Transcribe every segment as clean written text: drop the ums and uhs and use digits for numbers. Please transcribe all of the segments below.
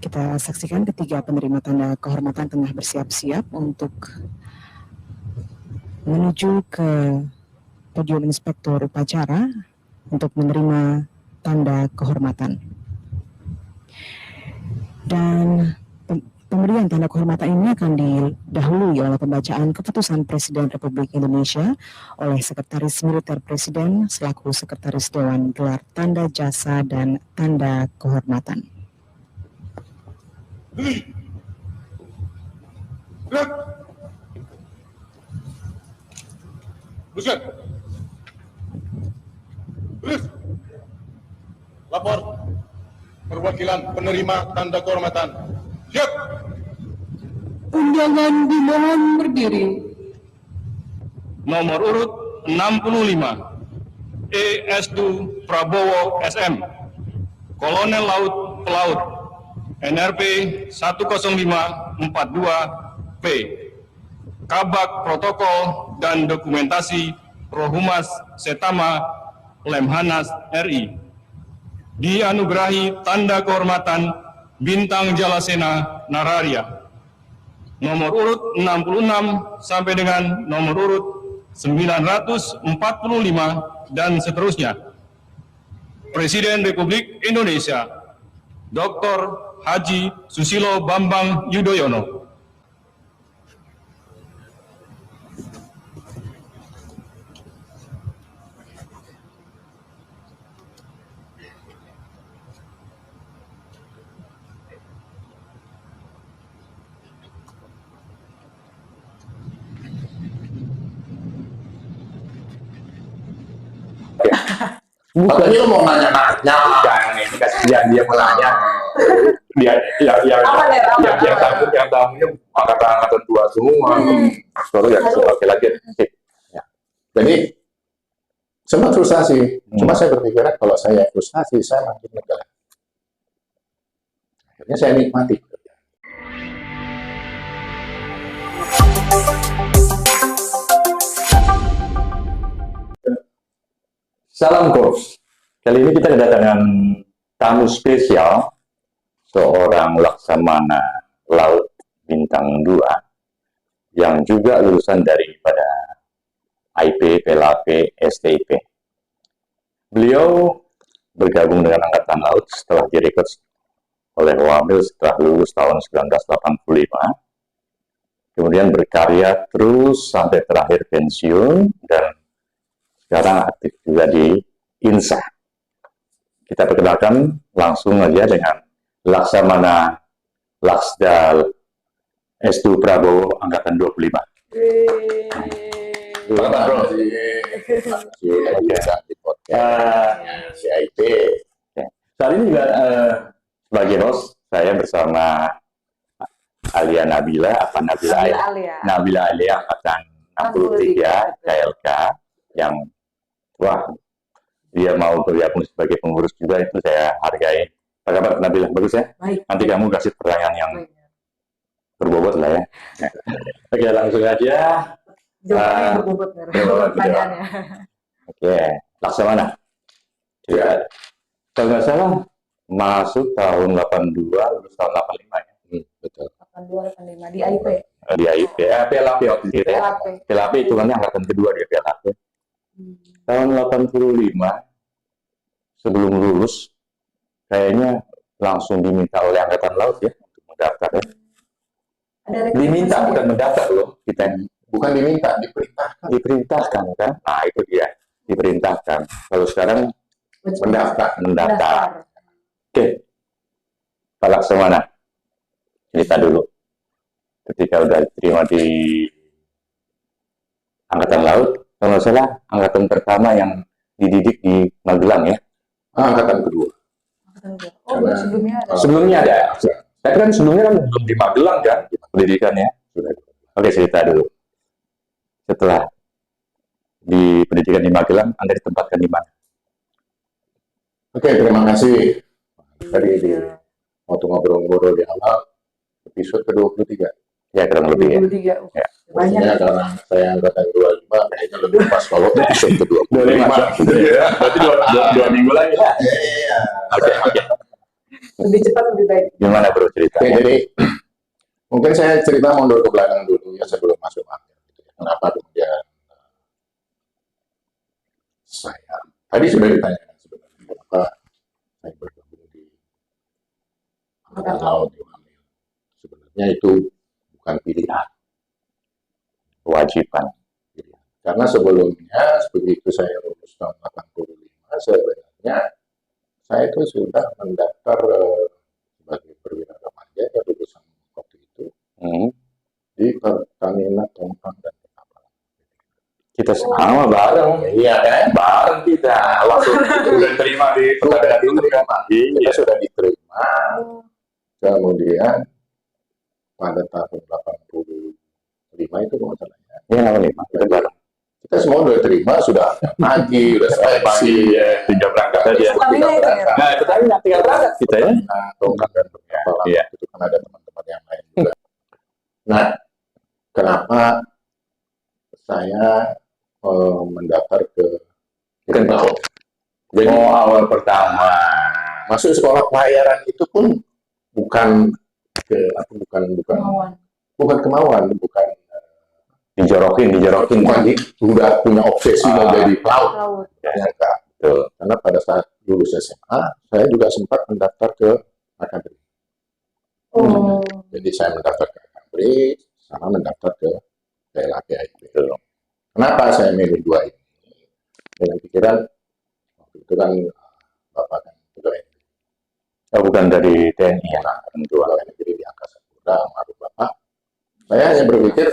kita saksikan ketiga penerima tanda kehormatan tengah bersiap-siap untuk menuju ke podium inspektur upacara untuk menerima tanda kehormatan. Dan pemberian tanda kehormatan ini akan didahului oleh pembacaan keputusan Presiden Republik Indonesia oleh Sekretaris Militer Presiden selaku Sekretaris Dewan Gelar Tanda Jasa dan Tanda Kehormatan. Lapor perwakilan penerima tanda kehormatan. Siap. Undangan dimohon berdiri. Nomor urut 65 Estu Prabowo SM, Kolonel Laut Pelaut, NRP 10542P, Kabak Protokol dan Dokumentasi Rohumas Setama Lemhanas RI, dianugerahi tanda kehormatan Bintang Jalasena Nararia. Nomor urut 66 sampai dengan nomor urut 945 dan seterusnya. Presiden Republik Indonesia Dr. Haji Susilo Bambang Yudhoyono. Bukan ini mau nanya-nanya, jangan ini kasihan dia mau nanya. Dia yang tamunya angkatan tua semua. Soalnya ya oke lagi. Ya. Jadi sempat frustasi. Cuma saya berpikir kalau saya frustasi saya makin lega. Akhirnya saya nikmati. Salam Korps. Kali ini kita kedatangan tamu spesial, seorang Laksamana Laut Bintang 2 yang juga lulusan daripada IP, PLAP, STIP. Beliau bergabung dengan Angkatan Laut setelah direkrut oleh Wamil setelah lulus tahun 1985. Kemudian berkarya terus sampai terakhir pensiun dan sekarang aktif juga di INSA. Kita perkenalkan langsung aja dengan Laksamana Laksda Estu Prabowo Angkatan 25. Selamat bro. CIP. Saat ini juga sebagai host saya bersama Alia Nabila, Nabila Alia Angkatan 63 KLK yang dia mau bergabung sebagai pengurus juga, itu saya hargai. Apa kabar Nabila? Bagus ya? Baik. Nanti kamu kasih pertanyaan yang berbobot lah ya. Oke, langsung aja. Jawabannya berbobot pertanyaannya. Oke, Laksamana. Ya, kalau nggak salah masuk tahun 82, lulus tahun 85 ya. Betul. 82, 85 di AIP. Di AIP, PLAP waktu itu ya. PLAP hitungannya angkatan kedua dia PLAP. Tahun 85 sebelum lulus kayaknya langsung diminta oleh Angkatan Laut ya untuk mendaftar ya. Diminta bukan mendaftar loh, kita Bukan diminta, diperintahkan kan. Nah itu dia, diperintahkan. Kalau sekarang mendaftar. Oke, Pak Laksamana, cerita dulu ketika udah diterima di Angkatan Laut. Kalau nggak salah, angkatan pertama yang dididik di Magelang ya? angkatan kedua. Oh, sebelumnya ada. Sebelumnya ada. Saya kan sebelumnya kan belum di Magelang kan, pendidikannya. Oke, cerita dulu. Setelah di pendidikan di Magelang, Anda ditempatkan di mana? Oke, terima kasih. Tadi waktu ngobrol-ngobrol di awal, episode ke-23. Ya, kurang lebih ya. 23. Ya. Banyak. Ya, karena saya angkatan 25, kayaknya lebih pas kalau episode ke-25. Berarti dua minggu lagi lah. Iya. Oke. Lebih cepat lebih baik. Gimana bro Oke, ceritanya? jadi mungkin saya cerita mundur ke belakang dulu ya sebelum masuk ambil. Gitu ya. Kenapa kemudian saya tadi sudah ditanyakan sebenarnya kenapa saya bergabung di Angkatan Laut di Wamil. Sebenarnya itu bukan pilihan. Kewajiban. Karena sebelumnya begitu saya lulus tahun 85 sebenarnya saya itu sudah mendaftar sebagai perwira remaja ya lulusan waktu itu di Pertamina Tompang dan Kapal. Kita sama bareng. Iya kan? Bareng kita. Waktu itu udah terima di Sudah diterima. Kita Iya. sudah diterima. Kemudian pada tahun 85 itu kalau nggak salah ya. Iya, namanya kita bareng. Kita semua udah terima, sudah pagi, udah seleksi. Pagi, ya, tinggal berangkat aja. Pertamina itu ya? Nah, Pertamina tinggal berangkat kita ya. Nah, Tompang dan Kapal Iya. itu kan ada teman-teman yang lain juga. Nah, kenapa saya mendaftar ke Kental. Jadi Oh, awal pertama. masuk sekolah pelayaran itu pun bukan kemauan, bukan Dijorokin. sudah punya obsesi mau jadi pelaut. Laut. Ternyata. Betul. Karena pada saat lulus SMA, saya juga sempat mendaftar ke Akabri. Oh. Jadi saya mendaftar ke Akabri, sama mendaftar ke PLAPIP. Betul. Kenapa saya milih dua ini? Dengan pikiran, waktu itu kan Bapak kan pegawai Oh, bukan dari TNI ya, tentu. negeri di Angkasa Pura, almarhum Bapak. Saya hanya berpikir,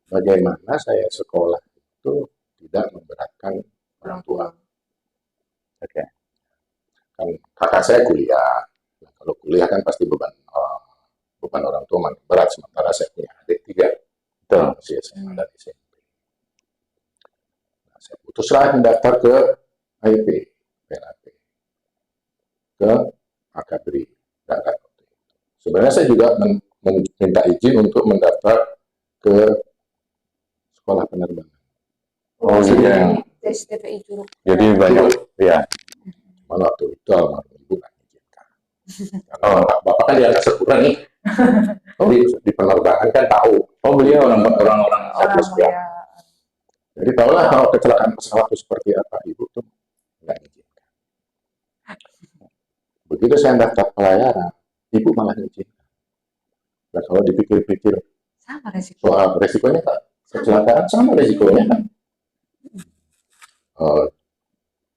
bagaimana saya sekolah itu tidak memberatkan orang tua. Oke. Kan kakak saya kuliah. Nah, kalau kuliah kan pasti beban orang tua makin berat. Sementara saya punya adik 3. Betul. Masih SMA dan SMP. Nah, saya putuslah mendaftar ke IP, PLAP, ke Akabri. Sebenarnya saya juga minta izin untuk mendaftar ke sekolah penerbangan. Oh, iya. Tes TPI Curug. Jadi banyak ya. Cuman waktu itu almarhum ibu nggak izinkan. Karena bapak kan di Angkasa Pura nih. Di penerbangan kan tahu. Oh, beliau orang-orang Orang ya. ya. Jadi tahulah kalau kecelakaan pesawat itu seperti apa, ibu tuh nggak izinkan. Begitu saya daftar pelayaran, ibu malah izinkan. Dan kalau dipikir-pikir Sama resiko. soal resikonya kan, kecelakaan sama resikonya kan.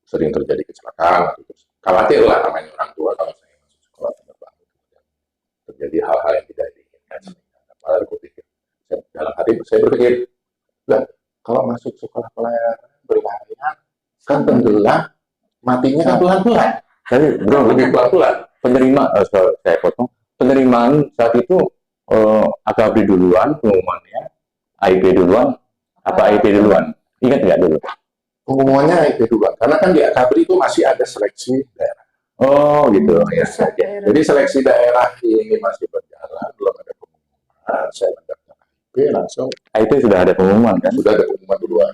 Sering terjadi kecelakaan, khawatir lah namanya orang tua kalau saya masuk sekolah penerbangan terjadi hal-hal yang tidak diinginkan. Padahal aku pikir, dalam hati saya berpikir, lah kalau masuk sekolah pelayaran berbahaya, kan tenggelam, matinya kan pelan-pelan. Tapi bro, lebih pelan-pelan. Saya potong. Penerimaan saat itu Akabri duluan, pengumumannya IP duluan, apa IP duluan? Ingat nggak dulu? Pengumumannya IP duluan, karena kan di Akabri itu masih ada seleksi daerah. Oh gitu ya. Jadi seleksi daerah ini masih berjalan, belum ada pengumuman. Saya mendaftar IP langsung IP sudah ada pengumuman kan? sudah ada pengumuman duluan.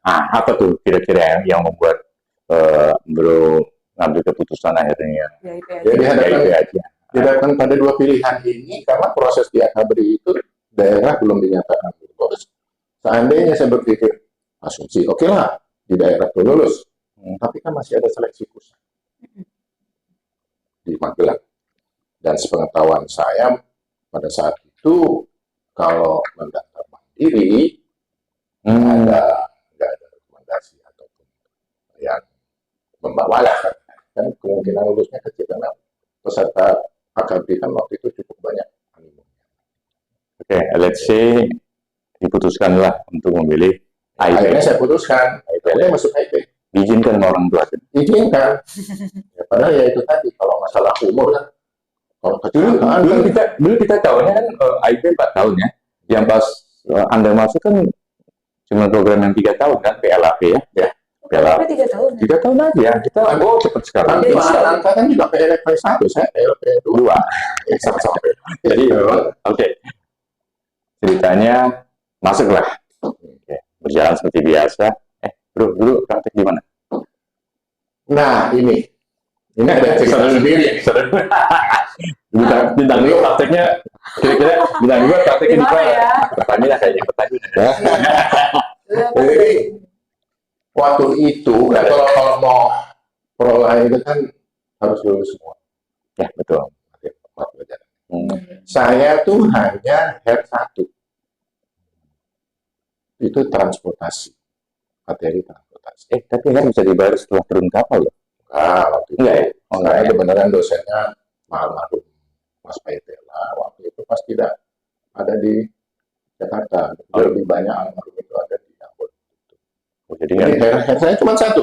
Apa tuh kira-kira yang membuat bro ngambil keputusan akhirnya Ya, IP aja. Jadi IP aja? dihadapkan pada dua pilihan ini karena proses di Akabri itu daerah belum dinyatakan lulus. Seandainya saya berpikir asumsi, oke lah di daerah itu lulus, tapi kan masih ada seleksi pusat di Magelang. Dan sepengetahuan saya pada saat itu kalau mendaftar mandiri nggak ada rekomendasi ataupun yang membawa lah kan kemungkinan lulusnya kecil karena peserta Akabri kan waktu itu cukup banyak. Oke, let's say diputuskanlah untuk memilih IP. Akhirnya saya putuskan, saya masuk IP. Diizinkan sama orang tua. Izinkan. Ya, padahal ya itu tadi kalau masalah umur kan, kalau kecelakaan Dulu kita tahunya kan IP 4 tahun ya. Yang pas Anda masuk kan cuma program yang 3 tahun kan, PLAP ya. Ya, PLAP. Tapi 3 tahun. 3 tahun aja. Kita cepat sekarang. nanti angka kan juga PLP 1, saya PLP 2. Sama-sama. Jadi oke. Ceritanya masuklah. Oke. Berjalan seperti biasa. Bro, dulu praktek di mana? Nah ini Ini ada cerita sendiri. Bintang dua prakteknya kira-kira bintang dua prakteknya di Gimana ya? Pertamina kayaknya Pertamina. Ya. Jadi waktu itu kan kalau mau perolahan itu kan harus lulus semua. Ya betul. Saya tuh hanya head 1. Itu transportasi. Materi transportasi. Tapi kan bisa dibayar setelah turun kapal loh. Waktu itu. Enggak ya? Saya kebenaran dosennya almarhum Mas Paitela. Waktu itu pas tidak ada di Jakarta. Lebih banyak almarhum itu ada di Ambon. Jadi Jadi head saya cuma 1.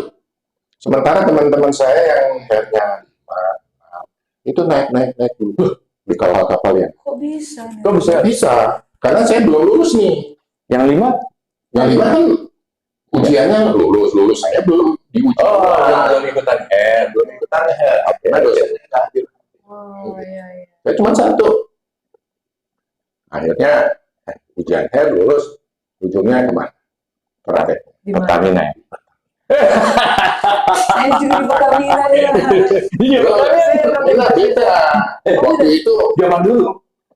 Sementara teman-teman saya yang headnya 5, 6, itu naik dulu di kapal ya. Kok bisa? nih? kok bisa Bisa, karena saya belum lulus nih. yang 5? Yang 5 kan ujiannya lulus, saya belum diuji. Belum ikutan head. Belum ikutan head. Karena dosennya hadir. Oh iya. Saya cuma 1. Akhirnya ujian head lulus, ujungnya kemana? Praktek. Di mana? Pertamina ya. Saya juga di Pertamina ya. Iya, Pertamina beda. Waktu itu zaman dulu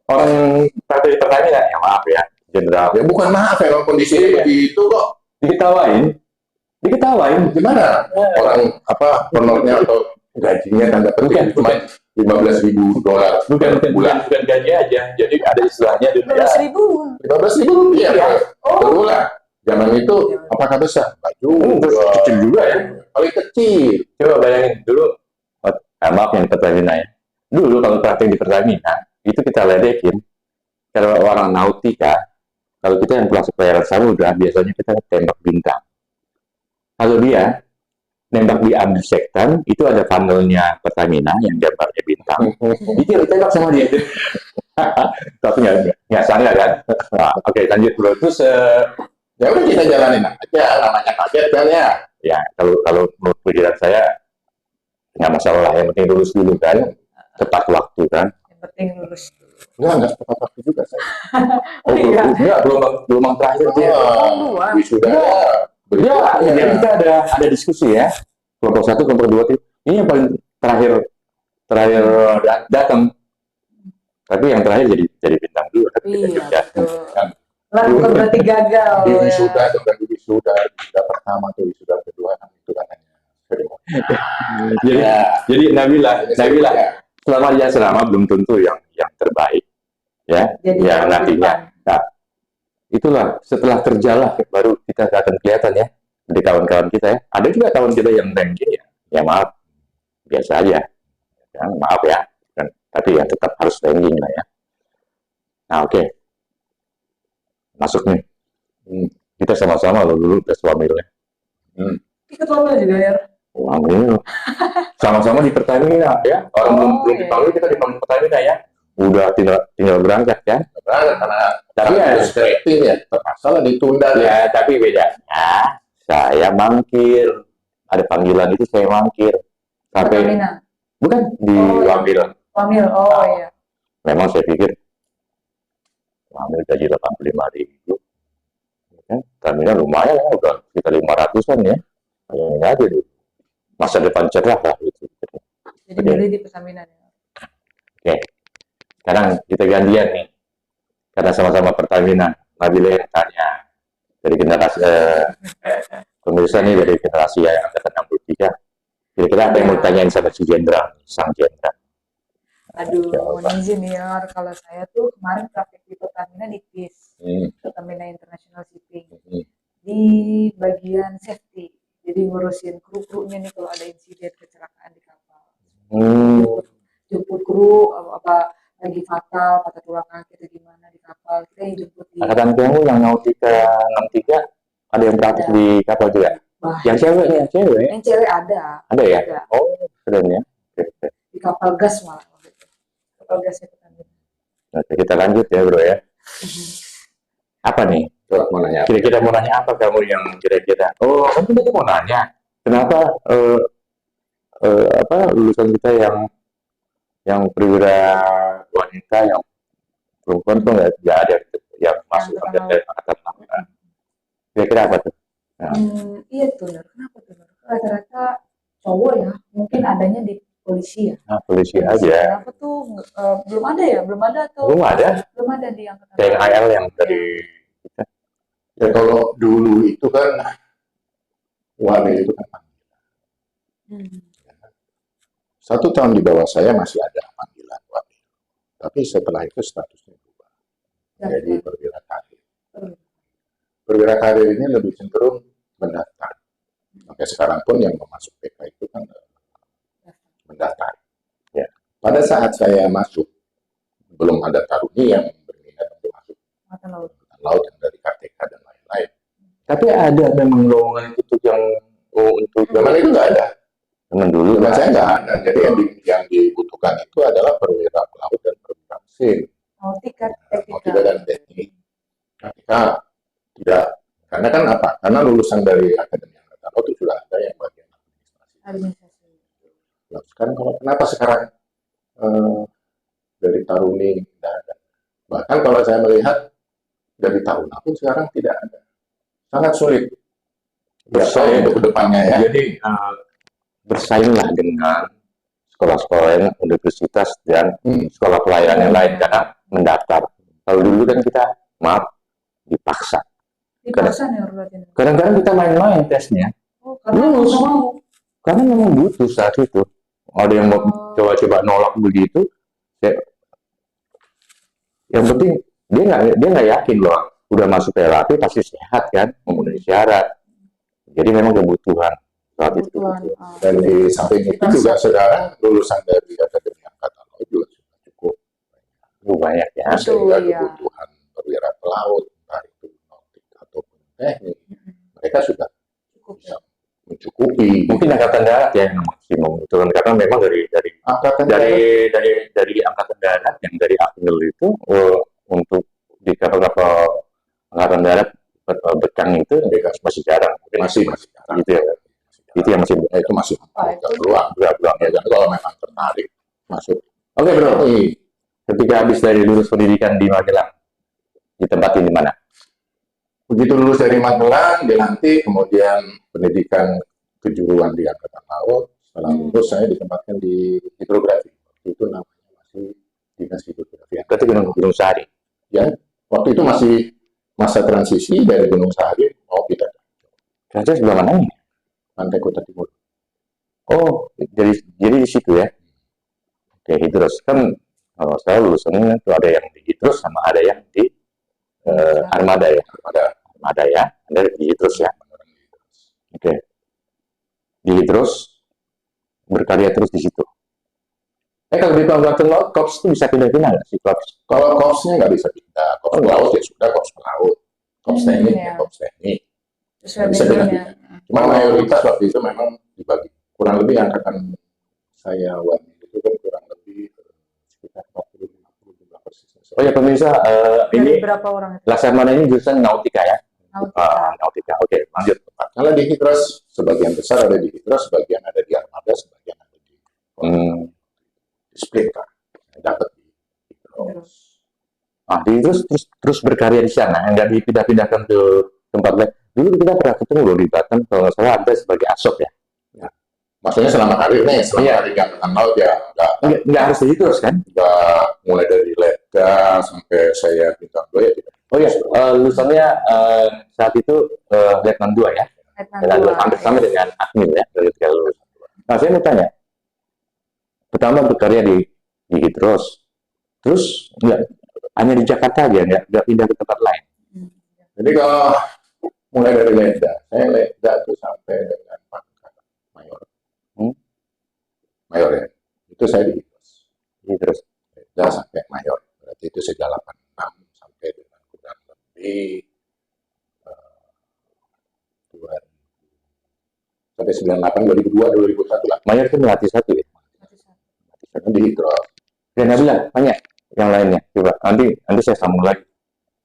orang praktek di Pertamina ya maaf ya, jenderal. ya bukan maaf ya, kondisi begitu kok. Diketawain. Gimana? Orang apa honornya atau gajinya tanda petik cuma $15.000 bukan gaji aja. Jadi ada istilahnya dulu ya. 12.000. 15.000 iya. Dulu lah. Zaman itu apakah besar? Baju Kecil juga ya. paling kecil. Coba bayangin dulu, maaf yang Pertamina ya. Dulu kalau praktek di Pertamina, itu kita ledekin. Kalau orang nautika, kalau kita yang kelas pelayaran samudra, biasanya kita tembak bintang. Kalau dia nembak di Abdussektan, itu ada funnelnya Pertamina yang gambarnya bintang. Itu ditembak sama dia. Tapi nggak sangat kan? Nah, oke, lanjut bro. Terus Ya udah kita jalanin aja, namanya kaget kan ya. ya kalau menurut pikiran saya nggak masalah, yang penting lulus dulu kan, tepat waktu kan. Yang penting lulus. Enggak tepat waktu juga saya. Iya. Enggak, belum terakhir dia. Oh, dua. Wisuda. Ya, jadi kita ada diskusi ya. Kelompok 1, kelompok 2 ini yang paling terakhir datang. Tapi yang terakhir jadi bintang 2. Iya, betul. Lah bukan berarti gagal. Di ya. wisuda itu kan wisuda pertama tuh wisuda kedua kan itu kan hanya Jadi Nabila, selama dia selama belum tentu yang terbaik, ya, Jadi yang yang nantinya. Nah, itulah setelah terjalah baru kita akan kelihatan ya di kawan-kawan kita ya. Ada juga kawan kita yang ranking ya maaf biasa aja, ya, maaf ya, tapi ya tetap harus ranking lah ya. Nah oke. Masuk nih. Kita sama-sama loh dulu tes wamilnya. Ikut lomba juga ya. Wamil. Sama-sama di Pertamina ya. Orang belum dipanggil, kita dipanggil Pertamina ya. Udah tinggal berangkat ya. karena Tapi ya rating ya terpaksa ditunda ya, tapi bedanya saya mangkir. Ada panggilan itu saya mangkir. Sampai Pertamina. bukan di Wamil. Wamil. Oh iya. Memang saya pikir Wamil gaji 85.000. Kan Pertamina lumayan ya, udah sekitar 500-an ya. Ini aja dulu. Masa depan cerah lah gitu. Jadi milih di Pertamina. Oke. Sekarang kita gantian nih. Karena sama-sama Pertamina. Nabila yang tanya. Dari generasi pemirsa nih dari generasi yang angkatan 63. Kira-kira apa yang mau ditanyain sama si jenderal, sang jenderal? Aduh, mohon izin ya, kalau saya tuh kemarin praktek di Pertamina di KIS, Pertamina International Shipping, di bagian safety. Jadi ngurusin kru-krunya nih kalau ada insiden kecelakaan di kapal. Jemput kru, apa lagi fatal, patah tulang kaki atau gimana di kapal, kita yang jemput di... Angkatan kamu yang Nautika 63, ada yang praktek di kapal juga? Yang cewek nih, yang cewek? Yang cewek ada. Ada ya? Ada. Oh, keren ya. Di kapal gas malah. Kapal gasnya Pertamina. Oke, kita lanjut ya bro ya. Apa nih? mau nanya Kira-kira mau nanya apa kamu yang kira-kira? Oh, kan kita mau nanya. Kenapa lulusan kita yang perwira wanita yang perempuan tuh nggak ada yang masuk dari angkatan. Kira-kira apa tuh? Nah. Iya tuh, Nur. Kenapa tuh, Nur? Rata-rata cowok ya, mungkin adanya di polisi ya. Nah, polisi Polisi. aja. Kenapa tuh belum ada ya? Belum ada atau Belum ada. belum ada di angkatan TNI yang dari kita. Ya kalau dulu itu kan Wali itu kan Hmm. 1 tahun di bawah saya masih ada panggilan Wali. Tapi setelah itu statusnya berubah jadi perwira karir. Perwira karir ini lebih cenderung mendaftar. Sampai sekarang pun yang mau masuk PK itu kan mendaftar. Ya. Pada saat saya masuk, belum ada taruni yang berminat untuk masuk Angkatan Laut. Angkatan Laut yang dari KTK dan lain-lain. Tapi ada memang lowongan itu yang untuk Zaman itu nggak ada. zaman dulu. Zaman saya nggak ada. Jadi yang dibutuhkan itu adalah perwira pelaut dan perwira mesin. Nautika, Nautika dan teknik. KTK tidak. Karena kan apa? Karena lulusan dari Akademi Angkatan Laut itu sudah ada yang bagian administrasi. Nah, sekarang kenapa sekarang dari taruni tidak ada? Bahkan kalau saya melihat dari taruna pun sekarang tidak ada. Sangat sulit. Bersaing untuk kedepannya ya. Jadi bersainglah dengan sekolah-sekolah universitas dan sekolah pelayaran yang lain karena mendaftar. Kalau dulu kan kita maaf dipaksa. Dipaksa nih berarti. Kadang-kadang kita main-main tesnya. Oh, karena Lulus. nggak mau. Karena memang butuh saat itu. Ada yang mau coba-coba nolak begitu. Yang penting dia nggak yakin loh. Udah masuk PLAP pasti sehat kan, memenuhi syarat. Jadi memang kebutuhan saat itu. Dan di samping itu juga sekarang lulusan dari Akademi Angkatan Laut juga sudah cukup Banyak ya. sehingga kebutuhan perwira pelaut, entah itu nautik ataupun teknik, mereka sudah bisa mencukupi. Mungkin angkatan darat ya yang maksimum itu kan karena memang dari Angkatan angkatan darat yang dari Akmil itu untuk di kapal-kapal angkatan darat bekang itu masih jarang. masih Gitu ya. Itu yang masih itu masih peluang ya, dan kalau memang tertarik masuk. Oke bro, ketika habis dari lulus pendidikan di Magelang, ditempatin di mana? Begitu lulus dari Magelang, dilantik, kemudian pendidikan kejuruan di Angkatan Laut. Setelah lulus saya ditempatkan di hidrografi. Itu namanya masih dinas hidrografi. Berarti Gunung Sahari. Ya, waktu itu masih masa transisi dari Gunung Sahari mau pindah Kira-kira sebelah mana nih? Pantai Kuta Timur. Oh, jadi di situ ya. Oke, Hidros kan kalau saya lulusannya itu ada yang di Hidros sama ada yang di Armada ya. Armada ya, ada di Hidros ya. Oke. Di Hidros berkarya terus di situ. Kalau di Angkatan Laut, Korps itu bisa pindah-pindah nggak sih Korps? Kalau korpsnya nggak bisa pindah. Korps pelaut ya sudah korps pelaut. Korps teknik ya korps teknik. Bisa pindah. Cuma mayoritas waktu itu memang dibagi. Kurang lebih angkatan saya waktu itu kan kurang lebih sekitar 40-50%. Oh ya pemirsa, ini berapa orang itu? Laksamana ini jurusan Nautika ya? Nautika. Oke, lanjut. Kalau di Hidros, sebagian besar ada di Hidros, sebagian ada di Armada, sebagian ada di split kan. Dapat di Hidros. Terus berkarya di sana, nggak dipindah-pindahkan ke tempat lain. Dulu kita pernah ketemu loh di Batam, kalau nggak salah ada sebagai asop ya. Maksudnya selama karir nih, karir di Angkatan Laut ya nggak harus di terus kan? Nggak, mulai dari Letda sampai saya bintang 2 ya tidak. Oh ya, lulusannya saat itu Letnan 2 ya? Letnan 2, hampir sama dengan Akmil ya, dari ketika lulus. Nah saya mau tanya, pertama berkarya di Hidros, terus hanya di Jakarta aja, nggak pindah ke tempat lain? Jadi kalau mulai dari Letda, saya Letda itu sampai dengan pangkat mayor. Mayor ya, itu saya di Hidros. Letda sampai mayor, berarti itu sejak 86 sampai dengan kurang lebih 98, 2002, 2001 lah. Mayor itu melatih satu ya? Karena di Hidros. Dan bilang, tanya yang lainnya, coba nanti saya sambung lagi.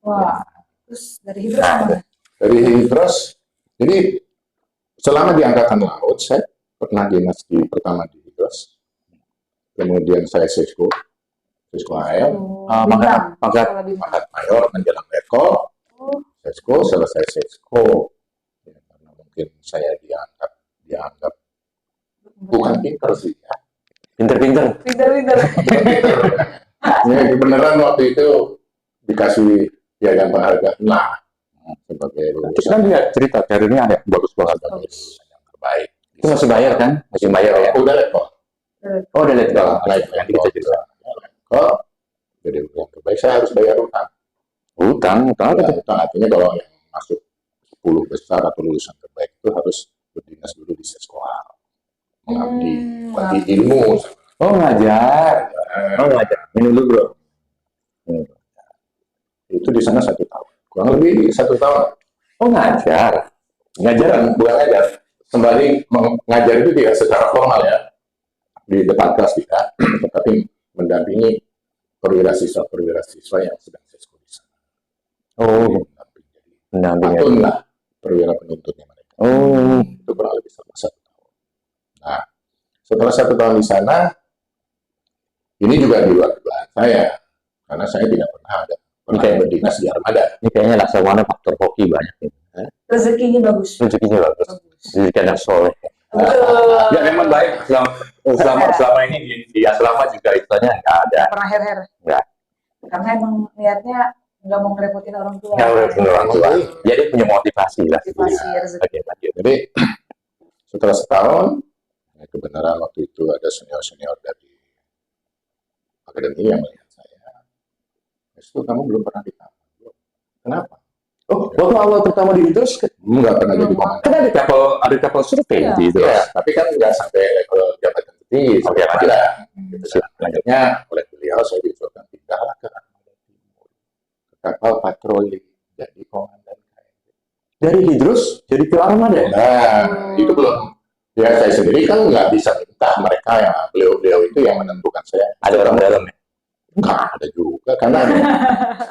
Wah, terus dari Hidros mana? Dari Hidros, jadi selama di Angkatan Laut, saya pernah dinas pertama di Hidros. Kemudian saya Sesko AM, pangkat mayor menjelang Letko, Sesko, selesai Sesko. Ya, karena mungkin saya dianggap bukan pinter sih ya. Pinter-pinter. Pinter-pinter. Ya, beneran waktu itu dikasih piagam penghargaan lah sebagai Terus kan dia cerita karirnya ada bagus banget. lulusan yang terbaik. Itu masih bayar kan? Masih bayar ya? Udah level. Oh, udah lihat bang. Naik Nanti kita cerita. level. Jadi yang terbaik saya harus bayar utang. Utang apa tuh? Utang artinya kalau yang masuk 10 besar atau lulusan terbaik itu harus berdinas dulu di sekolah, mengabdi, bagi ilmu. Oh, ngajar. Oh, ngajar. Ini dulu bro. Itu di sana 1 tahun, kurang lebih 1 tahun. Oh, ngajar. Ngajar. Bukan ngajar, sembari mengajar itu tidak secara formal ya, di depan kelas tidak, tetapi mendampingi perwira-siswa yang sedang seskul di sana. Oh, pendamping. Pantun lah perwira penuntutnya mereka. Oh, Itu kurang lebih selama 1 tahun. Nah, setelah 1 tahun di sana, ini juga di luar dugaan saya, karena saya tidak pernah berdinas di armada. ini kayaknya Laksamana faktor hoki banyak nih. Rezekinya bagus. Rezekinya bagus. Bagus. Rezeki anak soleh. Ya memang baik selama ini di asrama juga istilahnya nggak ada. Pernah her-her. Nggak. Karena emang niatnya nggak mau ngerepotin orang tua. Nggak boleh punya orang tua. Jadi punya motivasi lah. Motivasi, rezeki. Oke, lanjut. Jadi setelah setahun, ya kebenaran waktu itu ada senior-senior dari akademi yang melihat saya. Itu kamu belum pernah ditampar. Kenapa? Oh, waktu awal pertama di Idrus Nggak pernah jadi komandan. kan ada kapal survei Iya. di Idrus. Ya, tapi kan nggak sampai level jabatan tinggi. Oke, lanjut. Komandan. Lanjut. Selanjutnya oleh beliau saya diusulkan pindahlah ke Armada Timur, ke kapal patroli, jadi komandan KRI. Dari Idrus jadi ke Armada. Nah, itu belum. Ya saya sendiri kan nggak bisa minta mereka yang beliau-beliau itu yang menentukan saya. Ada orang dalam ya. Nggak ada juga karena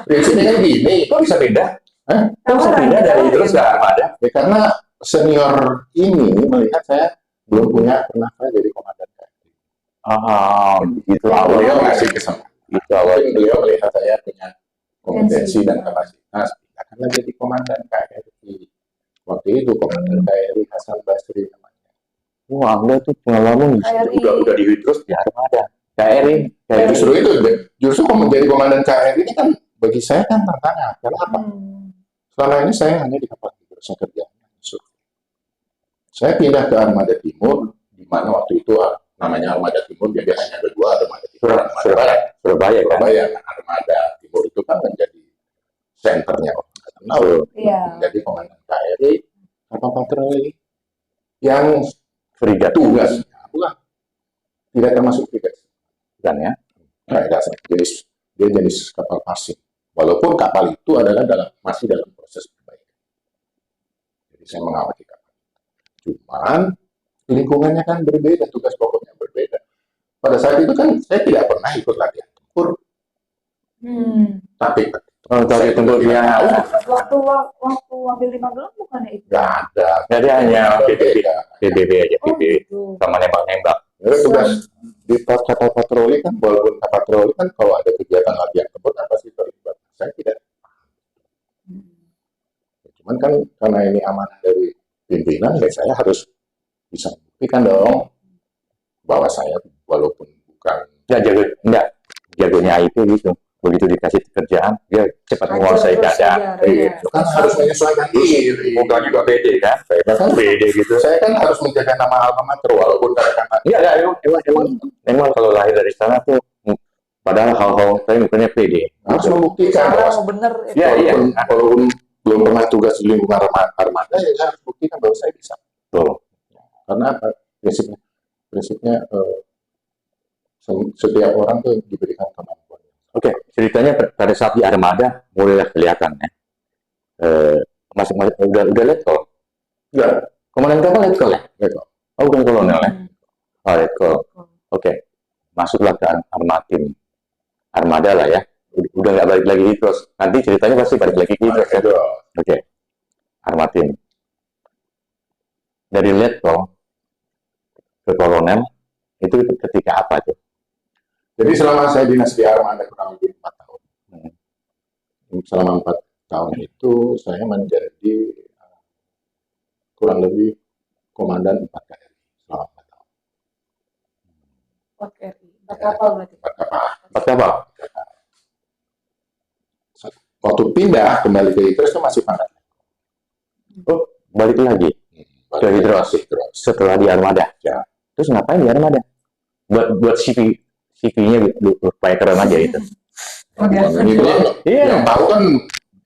prinsipnya kan gini. Kok bisa beda? Hah? Kok bisa beda dari Idrus ke Armada? Ya karena senior ini melihat saya belum pernah saya jadi komandan KRI. Ah, itu Beliau awal. ngasih kesempatan. Itu awal. Mungkin beliau melihat saya punya kompetensi dan kapasitas, akan jadi komandan KRI. Waktu itu komandan KRI Hasan Basri namanya. Wah, Anda tuh pengalaman KRI. udah di Idrus di Armada. KRI. Justru itu, justru menjadi komandan KRI ini kan bagi saya kan tantangan. Karena apa? Selama ini saya hanya di kapal tidur, saya kerjanya survei. Saya pindah ke Armada Timur, di mana waktu itu namanya Armada Timur, jadi hanya ada 2 Armada Timur, Armada Barat. Surabaya kan. Surabaya, Armada Timur itu kan menjadi senternya Angkatan Laut. Iya. Menjadi komandan KRI, kapal patroli yang Frigat tugasnya bukan tidak termasuk frigat. kan ya. Dia jenis kapal pasir. Walaupun kapal itu adalah masih dalam proses perbaikan. Jadi saya mengawasi kapal. Cuman lingkungannya kan berbeda, tugas pokoknya berbeda. Pada saat itu kan saya tidak pernah ikut latihan tempur, tapi Untuk tempurnya Waktu ambil di Magelang bukannya itu? nggak ada. jadi hanya Berbeda. PBB aja, Oh PBB gitu. sama nembak-nembak. Jadi tugas di kapal patroli kan, walaupun kapal patroli kan kalau ada kegiatan latihan tempur kan pasti terlibat. Saya tidak. Cuman kan karena ini amanah dari pimpinan, ya saya harus bisa membuktikan dong bahwa saya walaupun bukan Enggak jagonya itu gitu. Begitu dikasih kerjaan, dia cepat menguasai keadaan. kan harus menyesuaikan diri. Bukan juga pede kan? Kan Pede gitu. saya kan harus menjaga nama alma mater walaupun kadang-kadang Iya, emang kalau lahir dari sana tuh, padahal hal-hal saya bukannya pede. harus membuktikan bahwa Kalau bener itu. Iya, iya. walaupun belum pernah tugas di lingkungan armada, ya saya harus buktikan bahwa saya bisa. Tuh. Karena apa? Prinsipnya setiap orang tuh diberikan kemampuan. Oke, ceritanya pada saat di Armada mulai kelihatan ya. Masing-masing udah letkol. Enggak, Komandan kapal letkol ya? enggak. Oh, bukan kolonel ya? Oh, letkol. Oke, masuklah ke Armatim. Armada lah ya. Udah nggak balik lagi terus. Nanti ceritanya pasti balik lagi terus ya. Oke, Armatim. Dari letkol ke kolonel itu ketika apa tuh? Jadi selama saya dinas di armada kurang lebih 4 tahun. Selama 4 tahun itu saya menjadi kurang lebih komandan 4 KRI selama 4 tahun. kapal berarti. 4 kapal. Empat kapal. Waktu pindah kembali ke Idris itu masih pangkat. Oh, balik lagi ke Hidros setelah di Armada. Ya. Terus ngapain di Armada? Buat CV-nya supaya keren aja itu. Oh, biasa. Ini doang. Iya. Yang tahu kan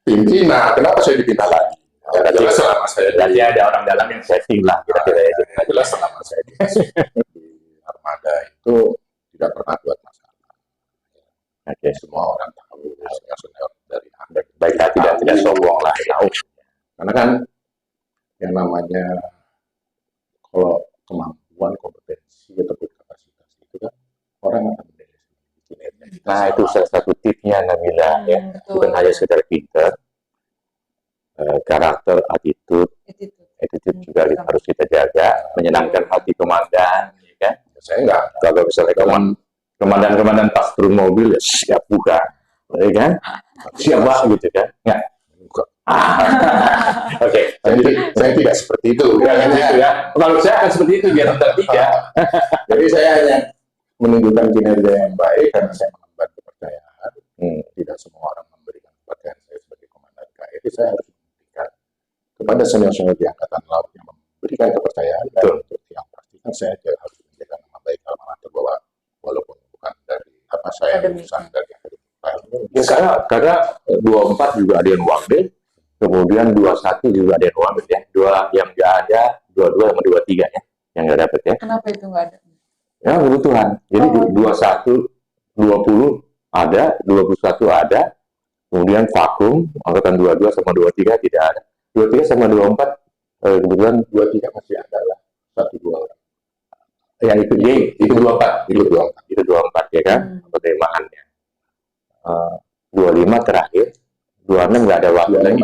pimpinan. Kenapa saya dipindah lagi? Ya, jelas selama saya Berarti ada orang dalam yang setting lah kira-kira ya. jelas selama saya di Armada itu tidak pernah buat masalah. Oke. Semua orang tahu senior dari Anda. Baik tidak sombong lah. Tahu. Karena kan yang namanya kalau kemampuan, kompetensi ataupun kapasitas itu kan orang akan menilai kinerja kita. Nah, itu salah satu tipsnya Nabila ya. Betul. Bukan hanya sekedar pinter, karakter, attitude juga harus kita jaga, menyenangkan hati komandan, ya kan? Saya enggak. Kalau misalnya komandan pas turun mobil ya siap buka, ya kan? Siap Pak, gitu kan? Nggak? Enggak. Oke. Saya tidak seperti itu. Ya. Kalau saya akan seperti itu biar tetap tiga. Jadi saya hanya menunjukkan kinerja yang baik karena saya mengemban kepercayaan. Tidak semua orang memberikan kepercayaan saya sebagai komandan KRI. Saya harus memberikan kepada senior-senior di Angkatan Laut yang memberikan kepercayaan. Dan untuk yang pastikan saya harus menjaga nama baik alma-mater bahwa walaupun bukan dari apa saya lulusan dari akademik. Ya, karena 24 juga ada yang wamil, kemudian 21 juga ada yang wamil ya. Dua yang nggak ada, 22 sama 23 ya, yang nggak dapat ya. Kenapa itu nggak ada? Ya kebutuhan. Jadi 21, 20 ada, 21 ada, kemudian vakum, angkatan 22 sama 23 tidak ada. 23 sama 24 kebetulan 23 masih ada lah, 1-2 orang. Yang itu 24, itu 24 ya kan, penerimaannya. 25 terakhir, 26 nggak ada waktu lagi.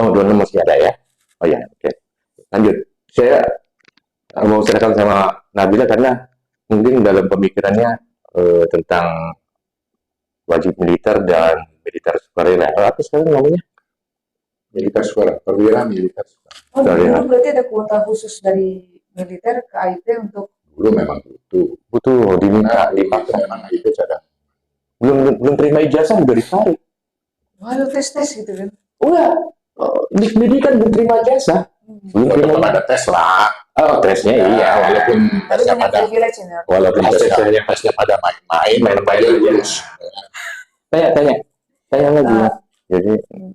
Oh, 26 masih ada ya. Oh ya, oke. Lanjut. Saya mau ceritakan sama Nabila karena mungkin dalam pemikirannya tentang wajib militer dan militer sukarela. Apa sekarang namanya? Militer sukarela, perwira militer sukarela. Oh, dulu berarti ada kuota khusus dari militer ke AIT untuk Dulu memang butuh diminta dipaksa memang itu cadang. belum terima ijazah juga ditarik. wah lu tes gitu kan. Enggak, di kan belum terima ijazah. Belum terima Tetap ada tes lah. Oh, tesnya iya, Walaupun Tapi tesnya banyak pada privilege ya. walaupun tesnya pada main-main aja. lulus. Tanya lagi.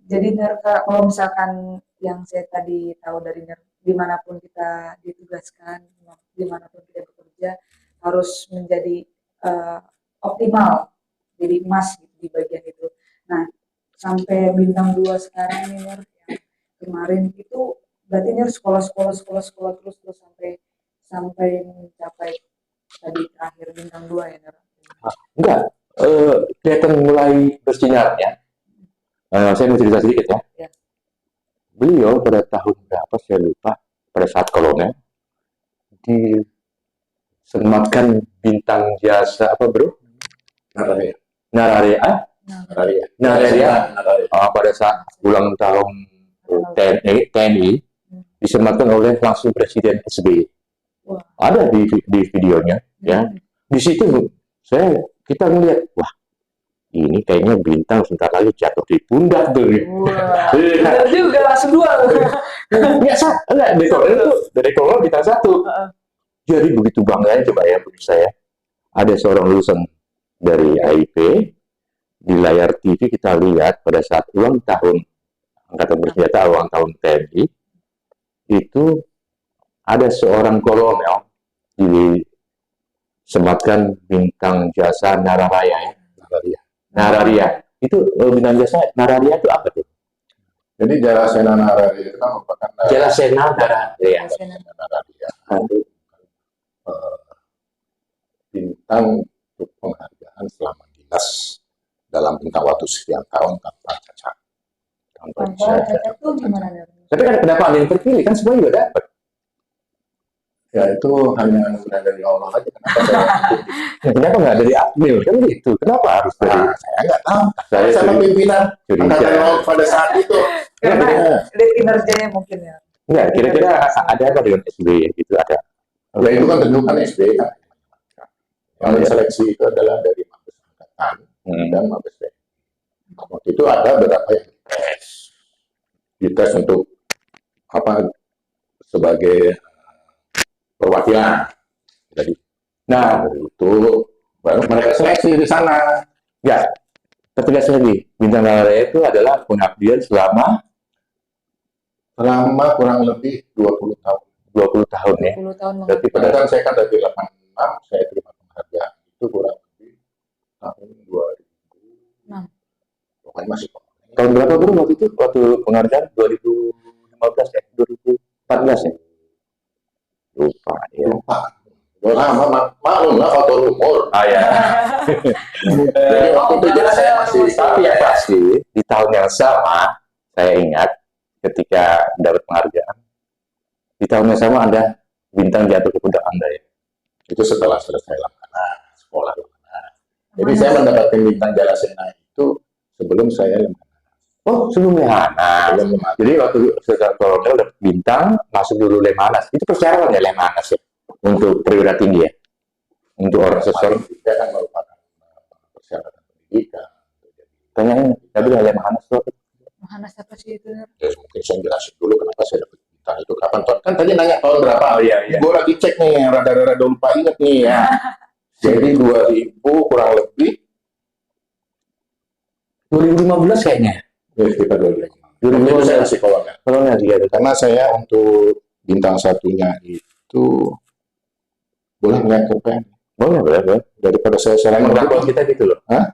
Jadi Nerka, kalau misalkan yang saya tadi tahu dari Nerka, dimanapun kita ditugaskan, dimanapun kita bekerja, harus menjadi optimal, jadi emas gitu, di bagian itu. Nah, sampai bintang 2 sekarang nih Ner, yang kemarin itu berarti Ner sekolah terus sampai mencapai tadi terakhir bintang 2 ya Ner? Enggak, kelihatan mulai bersinar ya. Saya mau cerita sedikit ya. Ya. Beliau pada tahun berapa saya lupa, pada saat kolonel disematkan bintang jasa apa bro? Nararia. Pada saat ulang tahun TNI disematkan oleh langsung Presiden SBY. Ada di videonya ya. Di situ kita melihat, wah ini kayaknya bintang sebentar lagi jatuh di pundak tuh. Benar juga langsung 2. Enggak, dari kolonel bintang 1. Jadi begitu bangganya coba ya bagi saya. Ada seorang lulusan dari AIP di layar TV kita lihat pada saat ulang tahun Angkatan Bersenjata, ulang tahun TNI itu ada seorang kolonel disematkan bintang jasa Nararaya ya. Nararia. Itu bintang jasa Nararia itu apa tuh? Jadi Jalasena Nararia itu kan merupakan Jalasena Nararia. Bintang untuk penghargaan selama dinas dalam bintang waktu sekian tahun tanpa cacat. Tanpa cacat itu gimana Ner? Tapi kan kenapa ada yang terpilih? Kan semua juga dapat. Ya itu hanya anugerah dari Allah aja. Kenapa nggak dari Akmil? Kan gitu. Kenapa harus dari? Saya nggak tahu. Saya sama pimpinan Angkatan Laut pada saat itu. Karena lihat kinerjanya mungkin ya. Enggak, kira-kira ada apa dengan SBY gitu? Ada. Nah, itu kan tentukan SBY kan. Yang seleksi itu adalah dari Mabes Angkatan dan Mabes TNI. Waktu itu ada beberapa yang dites untuk apa sebagai perwakilan. Jadi, nah dari itu baru mereka seleksi di sana. Ya, tegas lagi. Bintang Raya itu adalah pengabdian selama Kurang lebih 20 tahun. 20 tahun ya. 10 tahun Berarti Pada pada tahun saya kan dari 86, saya terima penghargaan itu kurang lebih tahun 2006. Pokoknya masih tahun berapa Bro waktu itu? Waktu penghargaan 2015 ya? 2014 ya? Lupa ya. lupa. Udah lama, maklum lah faktor umur. Ah ya. Jadi waktu itu juga saya masih, Tapi yang pasti di tahun yang sama saya ingat ketika dapat penghargaan di tahun yang sama ada bintang jatuh ke pundak Anda ya. itu setelah selesai Lemhanas, sekolah Lemhanas. Jadi saya mendapatkan bintang Jalasena itu sebelum saya Lemhanas. Oh sebelumnya. Nah, Sebelum Lemhanas. jadi waktu setelah kolonel dapat bintang masuk dulu Lemhanas. Itu persyaratan ya Lemhanas ya untuk perwira tinggi ya. Untuk orang seseorang Dia kan merupakan persyaratan pendidikan. tanyain tapi Lemhanas tuh Mana siapa sih itu? Ya, mungkin saya jelasin dulu kenapa saya dapat bintang itu kapan. Kan tadi nanya tahun berapa? Oh, iya, iya. Gue lagi cek nih, rada-rada lupa inget nih ya. Jadi 2000 kurang lebih 2015 kayaknya. ya sekitar 2000. 2015 Itu saya masih kolonel. kolonel dia itu. Karena saya untuk bintang satunya itu boleh nggak ke Boleh, boleh. daripada saya salah Emang ngomong. dakwah kita gitu loh. Hah?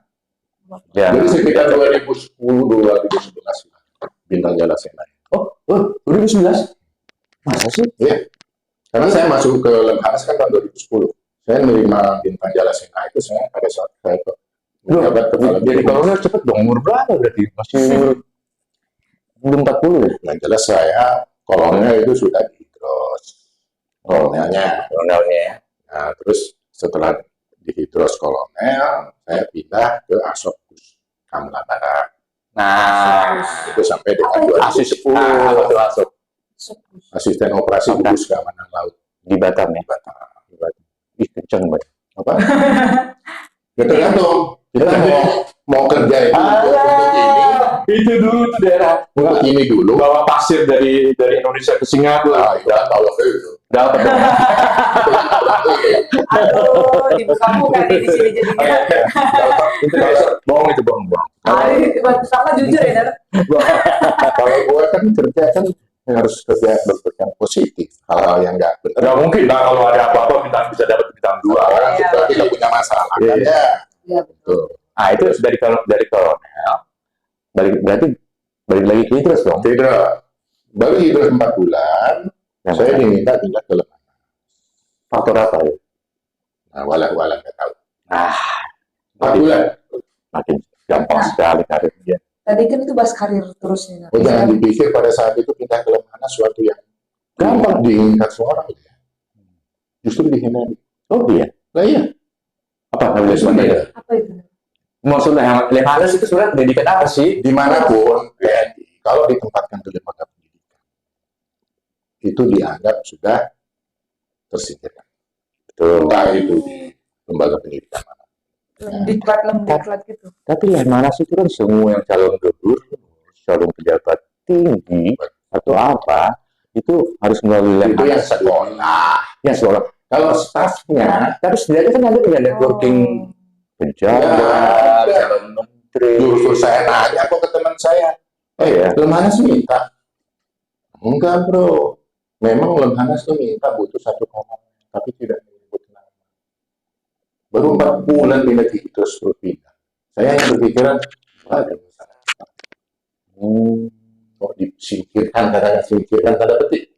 Ya. Jadi sekitar 2010-2011 bintang Jalasena. Oh, 2011. Masa sih? Iya. Karena saya masuk ke Lemhanas kan tahun 2010. Saya menerima bintang Jalasena itu saya pada saat saya menjabat kepala Jadi kolonel cepet dong. Umur berapa berarti? Masih belum 40 ya? yang jelas saya kolonel itu sudah di Hidros kolonelnya. Kolonelnya. Nah, terus setelah di Hidros kolonel, saya pindah ke Asopus Kamla Barat. Nah, Itu sampai dengan asis 2010. apa tuh masuk Asisten operasi gugus keamanan laut di Batam ya? Batam. Ih, kenceng banget. Apa? Ya tergantung. Kita mau kerja itu untuk ini, Itu dulu tuh daerah. untuk ini dulu. Bawa pasir dari Indonesia ke Singapura. Nah, itu kan kalau itu. Dapat dong. Aduh, dibuka-buka nih di sini jadinya. Itu bohong itu bohong. Sama jujur ya, Dar. Kalau gue kan kerja kan harus kerja berpikiran positif. Hal-hal yang nggak benar. Nggak mungkin lah kalau ada apa-apa kita bisa dapat bintang 2. Orang Iya. kita tidak punya masalah kan Iya. ya. Iya, betul. Tuh. Ah itu dari kolonel. Berarti balik lagi ke Idrus dong. Tidak. Baru hidup 4 bulan, Yang saya diminta pindah ke Lemhanas. faktor apa ya? Nah, walau nggak tahu. Nah, 4 bulan. makin gampang sekali karirnya. Tadi kan itu bahas karir terus nih. Dar. Oh, jangan dipikir pada saat itu pindah ke Lemhanas suatu yang gampang diinginkan semua orang. Justru dihindari. Oh iya. Lah iya. Apa namanya sebenarnya? Apa itu? Maksudnya Lemhanas itu sebenarnya pendidikan apa sih? Dimanapun TNI, kalau ditempatkan di lembaga pendidikan, itu dianggap sudah tersingkirkan. Betul. Entah itu di lembaga pendidikan mana. Lembiklat gitu. Tapi Lemhanas itu kan semua yang calon gubernur, calon pejabat tinggi atau apa itu harus melalui Itu yang Lemhanas. sekolah. Yang sekolah. Kalau stafnya, tapi setidaknya kan ada dengan networking pejabat, Ya. calon menteri. Justru saya nanya kok ke teman saya, Oh ya. Lemhanas minta? Enggak bro, memang Lemhanas tuh minta butuh 1 orang, tapi tidak menyebut nama. Baru 4 bulan pindah terus pindah. Saya yang berpikiran, ada masalah. Kok disingkirkan, kadang singkirkan, tanda petik.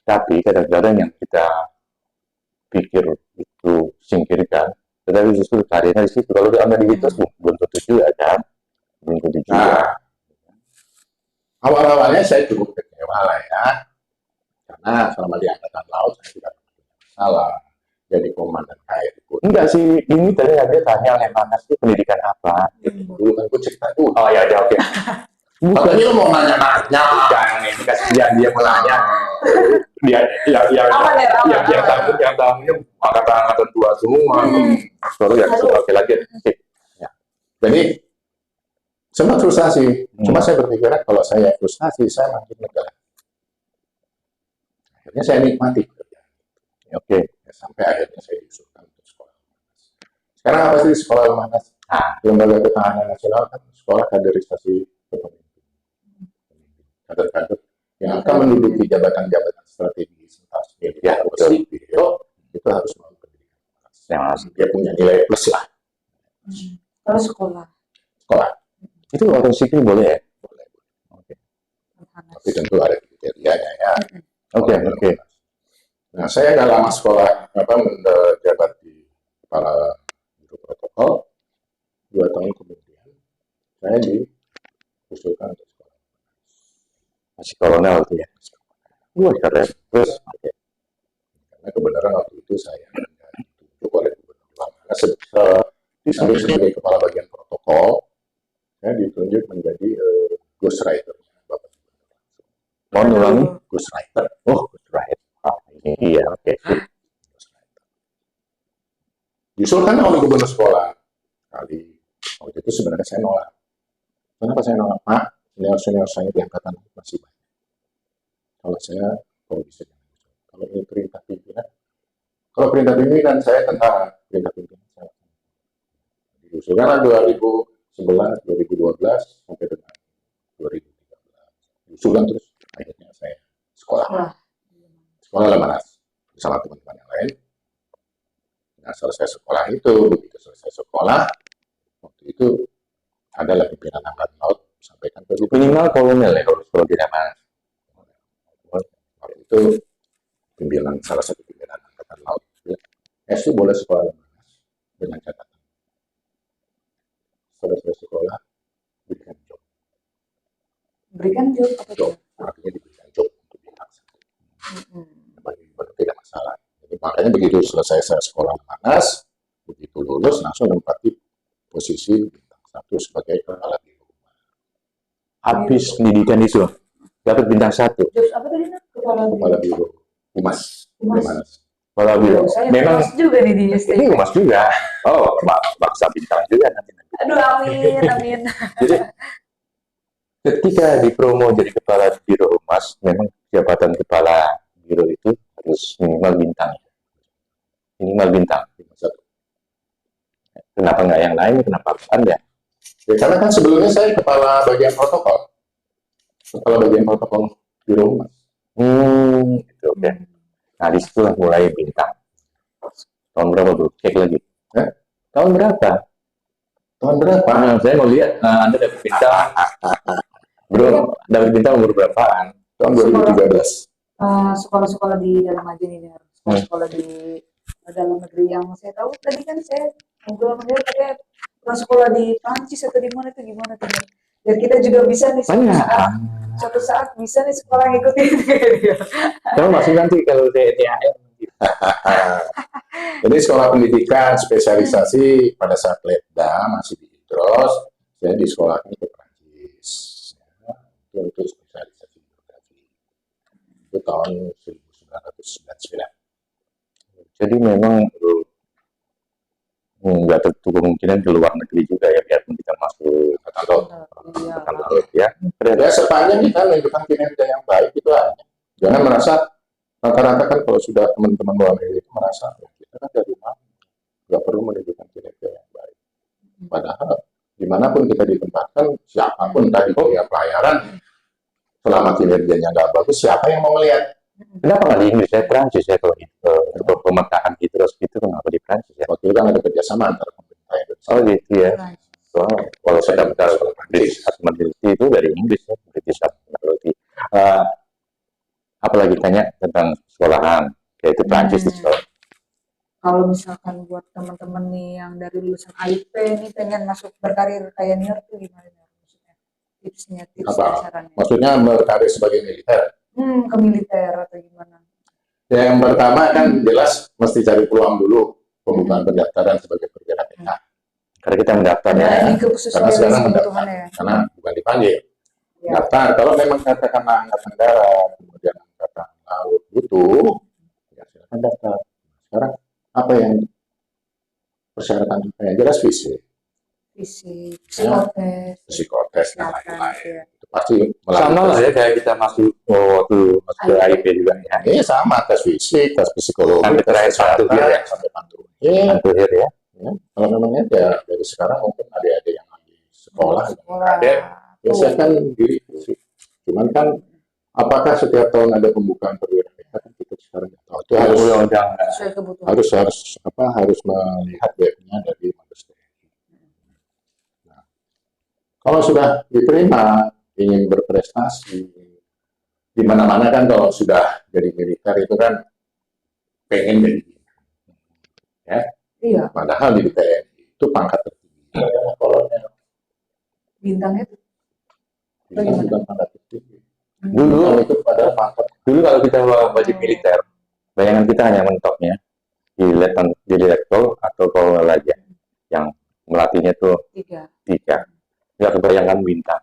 Tapi kadang-kadang yang kita pikir itu singkirkan, tetapi justru karirnya di situ. Kalau dia di itu belum tentu juga kan, belum tentu juga. Nah, awal-awalnya saya cukup kecewa lah ya, karena selama di Angkatan Laut saya tidak punya masalah. Jadi komandan KRI. Enggak sih, ini tadi dia tanya Lemhanas itu pendidikan apa? Dulu kan gue cerita dulu. Oh ya, oke. Katanya lo mau nanya-nanya. Jangan ini kasih dia mau nanya. yang Aman ya, aman, aman. yang tamunya angkatan tua semua. Baru yang laki-laki. Ya. Jadi sempat frustasi. Cuma saya berpikiran kalau saya frustasi, saya makin negara. Akhirnya saya nikmati pekerjaan. Oke. Ya, sampai akhirnya saya diusulkan untuk sekolah. Sekarang apa sih sekolah Lemhanas? Lembaga Ketahanan Nasional kan sekolah kaderisasi kepemimpinan. Kader-kader yang akan menduduki jabatan-jabatan strategis, entah militer atau sipil, itu harus melalui pendidikan. Dia punya nilai plus lah. Kalau sekolah. Sekolah. Itu orang sipil boleh ya? Boleh. Oke. Tapi tentu ada kriterianya ya. Oke. Nah, saya nggak lama sekolah menjabat di kepala biro protokol. 2 tahun kemudian saya diusulkan untuk sekolah. Masih kolonel itu ya? Wah, keren. Terus? Karena kebenaran waktu itu saya ditunjuk oleh Gubernur Lemhanas sebagai kepala bagian protokol. Saya ditunjuk menjadi ghostwriter. Mau nulangi? Ghostwriter. Oh, ghostwriter. Iya, oke. Diusulkan oleh gubernur sekolah. Waktu itu sebenarnya saya nolak. Kenapa saya nolak? Pak, senior saya di angkatan masih banyak. Kalau bisa. Kalau ini perintah pimpinan. Kalau perintah pimpinan saya tentara. Perintah pimpinan saya. Diusulkan 2011, 2012 sampai dengan 2013. Diusulkan terus. Akhirnya saya sekolah Lemhanas bersama teman-teman yang lain. Nah, selesai sekolah itu, begitu selesai sekolah, waktu itu adalah pimpinan angkatan laut sampaikan ke Minimal kolonel ya kalau sekolah di Lemhanas. waktu itu salah satu pimpinan angkatan laut. SU boleh sekolah Lemhanas dengan catatan. Selesai sekolah berikan job. Berikan job apa Job, tuh? artinya diberikan job untuk bintang 1. Bagi tidak masalah. Jadi, makanya begitu selesai saya sekolah Lemhanas, begitu lulus langsung menempati posisi bintang 1 sebagai kepala biro. Habis pendidikan itu dapat bintang 1. Job apa tadi nak? Kepala biro Humas Lemhanas. Kepala biro. Saya Memang Mas juga nih di ST. ini humas juga. Oh, bangsa bintang juga nanti. Aduh, amin, amin. Jadi ketika dipromo jadi kepala biro humas, memang jabatan kepala biro itu harus minimal bintang. Minimal bintang. Kenapa nggak yang lain? Kenapa Anda? Ya, karena kan sebelumnya saya kepala bagian protokol. Kepala bagian protokol biro humas. Gitu, oke. Nah, disitulah mulai bintang. Tahun berapa, Bro? Cek lagi. Tahun berapa? Tahun berapa? Nah, saya mau lihat Anda dapat bintang. Bro, dapat bintang umur berapaan? Tahun 2013. Sekolah-sekolah di dalam aja nih, sekolah-sekolah di dalam negeri yang saya tahu tadi kan saya ngobrol sama dia katanya pernah sekolah di Prancis atau di mana tuh, gimana tuh, biar kita juga bisa nih suatu saat bisa nih sekolah ngikutin. Kamu masih nanti kalau THR. Jadi sekolah pendidikan spesialisasi pada saat Letda masih di Idros, saya disekolahkan ke Prancis ya, untuk spesialisasi geografi. Itu tahun 1999. Jadi memang nggak tertutup kemungkinan ke luar negeri juga ya, biarpun kita masuk angkatan laut ya. Ya sepanjang kita menunjukkan kinerja yang baik itu aja. Jangan merasa rata-rata kan kalau sudah teman-teman luar negeri itu merasa kita kan dari mana, nggak perlu menunjukkan kinerja yang baik. Padahal dimanapun kita ditempatkan, siapapun tadi ya pelayaran, selama kinerjanya nggak bagus, siapa yang mau melihat? Kenapa nggak di Inggris? Saya Prancis ya kalau untuk pemetaan gitu terus gitu, kenapa di Prancis ya? Waktu itu kan ada kerjasama antara pemerintah Indonesia. Oh gitu ya. Kalau saya daftar British Admiralty itu dari Inggris ya, British Admiralty. Apalagi tanya tentang sekolahan, yaitu Prancis di sekolah. Kalau misalkan buat teman-teman nih yang dari lulusan AIP nih pengen masuk berkarir kayak Nior tuh gimana maksudnya? Tipsnya, tips dan sarannya. Maksudnya berkarir sebagai militer? Ke militer atau gimana? Yang pertama kan jelas mesti cari peluang dulu pembukaan pendaftaran sebagai perwira TK. Karena kita mendaftarnya, karena sekarang mendaftar, karena bukan dipanggil. Daftar, kalau memang katakanlah angkatan darat, kemudian angkatan laut, butuh, ya silakan daftar. Sekarang apa yang persyaratan yang jelas fisik, psikotes dan lain-lain. Itu pasti Sama lah ya kayak kita masuk waktu masuk ke AIP juga ya. Ini sama, tes fisik, tes psikologi, Sampai tes terakhir kesehatan, sampai pantuhir. Pantuhir ya. Ya, kalau memangnya ya dari sekarang mungkin adik-adik yang lagi sekolah, ada ya silakan diri fisik. Cuman kan apakah setiap tahun ada pembukaan perwira kan kita sekarang nggak tahu. Itu harus sesuai kebutuhan. harus melihat webnya dari Mabes TNI. Nah, kalau sudah diterima ingin berprestasi di mana-mana kan kalau sudah jadi militer itu kan pengen jadi ya. Iya. Padahal di TNI itu pangkat tertinggi. Kolonel. Bintangnya tuh Bintang bukan pangkat tertinggi. Dulu Itu pada pangkat. dulu kalau kita wajib militer, bayangan kita hanya mentoknya di letkol atau kolonel aja, yang melatihnya tuh 3. Nggak kebayangkan bintang.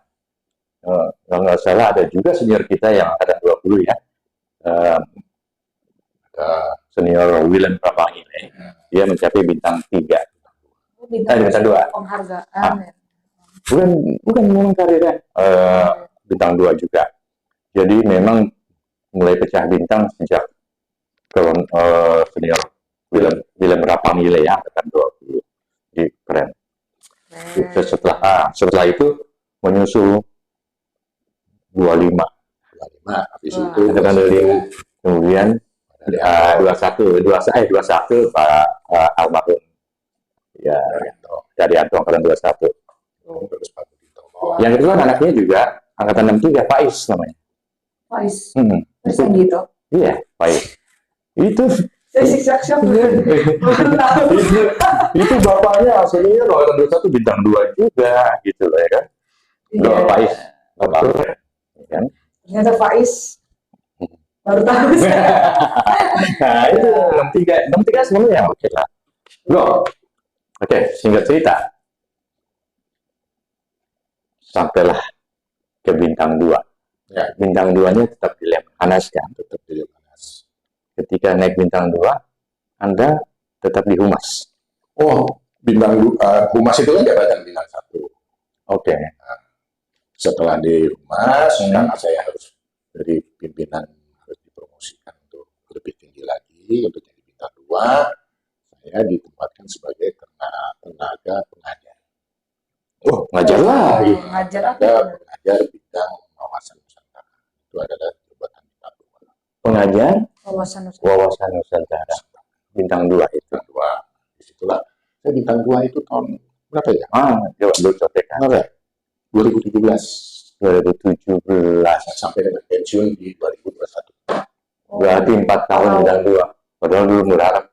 Kalau nggak salah ada juga senior kita yang angkatan 20 ya, senior Willem Prapangile, dia mencapai bintang 3. Bintang 2. Penghargaan ya. Bukan memang karirnya bintang 2 juga. Jadi memang mulai pecah bintang sejak senior Willem Prapangile ya, angkatan 20. Jadi keren. Setelah itu menyusul 25. Habis itu Angkatan 2000. Kemudian 21 Pak almarhum ya Daryanto angkatan 21. terus Pak Budito. Yang kedua anaknya juga angkatan 63 Faiz namanya. Faiz. Terus yang gitu. Iya, Faiz. Itu Saya siksa itu bapaknya senior angkatan 21 bintang 2 juga gitu loh ya kan. Doa Faiz. Bapak kan. Ternyata Faiz. Baru tahu saya. Nah, itu 63 sebenarnya oke lah. Oke, singkat cerita. Sampailah ke bintang 2. Ya. Bintang 2-nya tetap di Lemhanas kan, Tetap di Lemhanas. ketika naik bintang 2, Anda tetap di Humas. Oh, bintang Humas itu kan jabatan bintang 1. Oke. Nah, setelah di Humas, karena saya harus dari pimpinan harus dipromosikan untuk lebih tinggi lagi untuk jadi bintang 2, saya ditempatkan sebagai tenaga pengajar. Oh, ngajar lagi. Ngajar apa? Pengajar bidang wawasan Nusantara. Itu adalah jabatan bintang 2. Pengajar Wawasan wawasan Nusantara. Bintang 2 itu. Bintang 2. Disitulah. Saya bintang 2 itu tahun berapa ya? Coba dulu contekan. Berapa ya? 2017. 2017. Sampai dengan pensiun di 2021. Berarti 4 tahun bintang 2. Padahal dulu berharap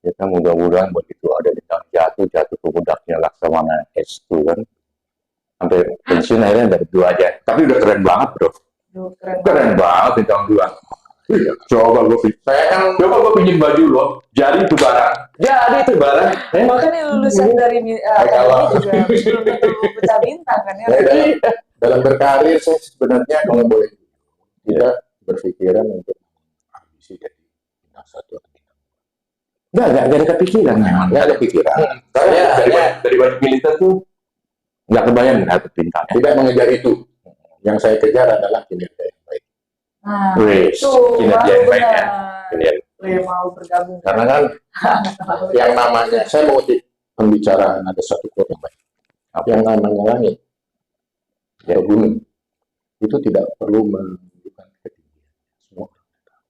kita mudah-mudahan begitu ada bintang jatuh ke pundaknya Laksamana S2 kan. Sampai pensiun akhirnya dari 2 aja. Tapi udah keren banget bro. Keren banget bintang 2. Iya. Coba gue pinjam baju lo. Jadi itu barang. Makanya lulusan dari akademi juga belum tentu pecah bintang kan ya. Dalam berkarir saya sebenarnya kalau boleh tidak berpikiran untuk ambisi jadi bintang 1 atau bintang 2. Nggak ada kepikiran memang. Nggak ada pikiran. Saya dari baju militer tuh nggak kebayang dapat bintang. Tidak mengejar itu. Yang saya kejar adalah kinerja yang baik. Nah, Wis, itu kinerja yang baik ya. Yang mau bergabung. Karena kan yang namanya, saya mengutip pembicaraan ada satu quote yang baik. Yang namanya langit, ya gunung, itu tidak perlu menunjukkan ketinggian. Semua orang tahu.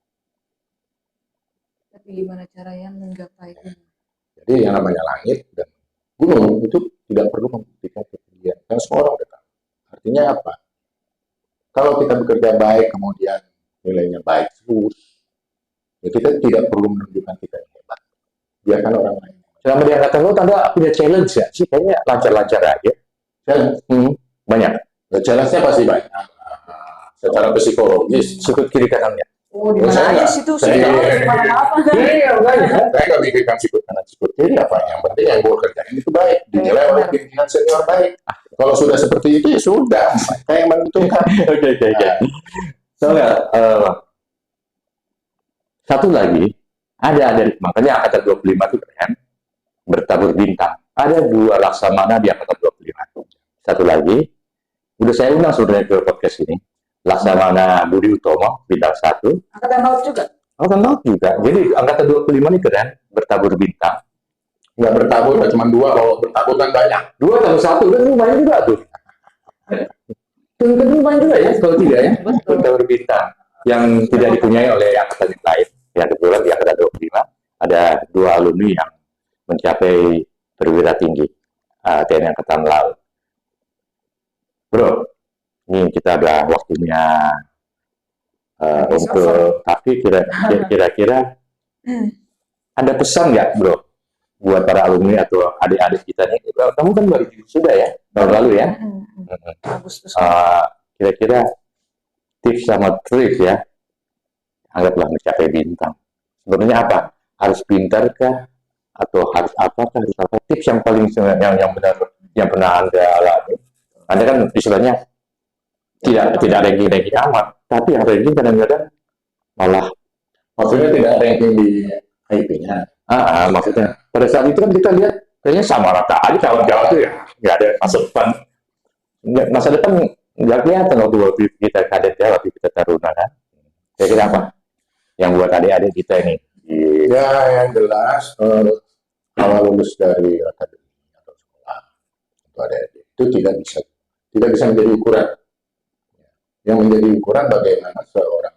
Tapi gimana caranya menggapai gunung? Jadi yang namanya langit dan gunung itu tidak perlu membuktikan ketinggian. Kan semua orang tahu. Artinya apa? Kalau kita bekerja baik, kemudian nilainya baik terus, ya kita tidak perlu menunjukkan kita yang hebat. Biarkan orang lain. Selama di angkatan lo, Anda punya challenge ya? Sih kayaknya lancar-lancar aja. Challenge? Banyak. Ya, challenge-nya pasti banyak. Secara psikologis, Sudut kiri kanannya. Oh, di mana Saya aja nggak- situ saya- di mana-mana. saya nggak mikirkan sikut kanan sikut kiri apa. Yang penting yang gue kerjain itu baik. Dinilai oleh pimpinan senior baik. Kalau sudah seperti itu ya sudah. Saya yang menentukan. Oke. Soalnya Satu lagi, ada makanya angkatan 25 itu keren, bertabur bintang. Ada 2 laksamana di angkatan 25. Satu lagi, udah saya undang sebenarnya ke podcast ini, Laksamana Budi Utomo, bintang 1. Angkatan laut juga. Angkatan laut juga. Jadi angkatan 25 ini keren, bertabur bintang. Nggak bertabur, nggak cuma 2, kalau bertabur kan banyak. 2 tambah 1 kan lumayan juga tuh. Kan lumayan juga ya, kalau tidak ya. Bertabur bintang. Yang tidak dipunyai oleh angkatan yang lain. Yang kebetulan di angkatan 25 ada 2 alumni yang mencapai perwira tinggi TNI Angkatan Laut. Bro, ini kita ada waktunya tapi kira-kira ada pesan nggak, bro, buat para alumni atau adik-adik kita nih? Kamu kan baru sudah ya, tahun lalu ya. Agustus. Kira-kira tips sama trik ya, anggaplah mencapai bintang. Sebenarnya apa? Harus pintar kah? Atau harus apakah? Harus apa? Tips yang paling yang benar, yang pernah Anda alami. Anda kan istilahnya tidak ranking amat, tapi yang ranking kadang-kadang malah Maksudnya tidak ranking di IP-nya. maksudnya pada saat itu kan kita lihat kayaknya sama rata aja kawan-kawan tuh ya, nggak ada masa depan. Masa depan nggak kelihatan waktu kita kadet ya, waktu kita taruna kan. Kira-kira apa yang buat adik-adik kita ini? Ya, yang jelas kalau lulus dari akademi atau sekolah atau adik-adik itu tidak bisa menjadi ukuran. Yang menjadi ukuran bagaimana seorang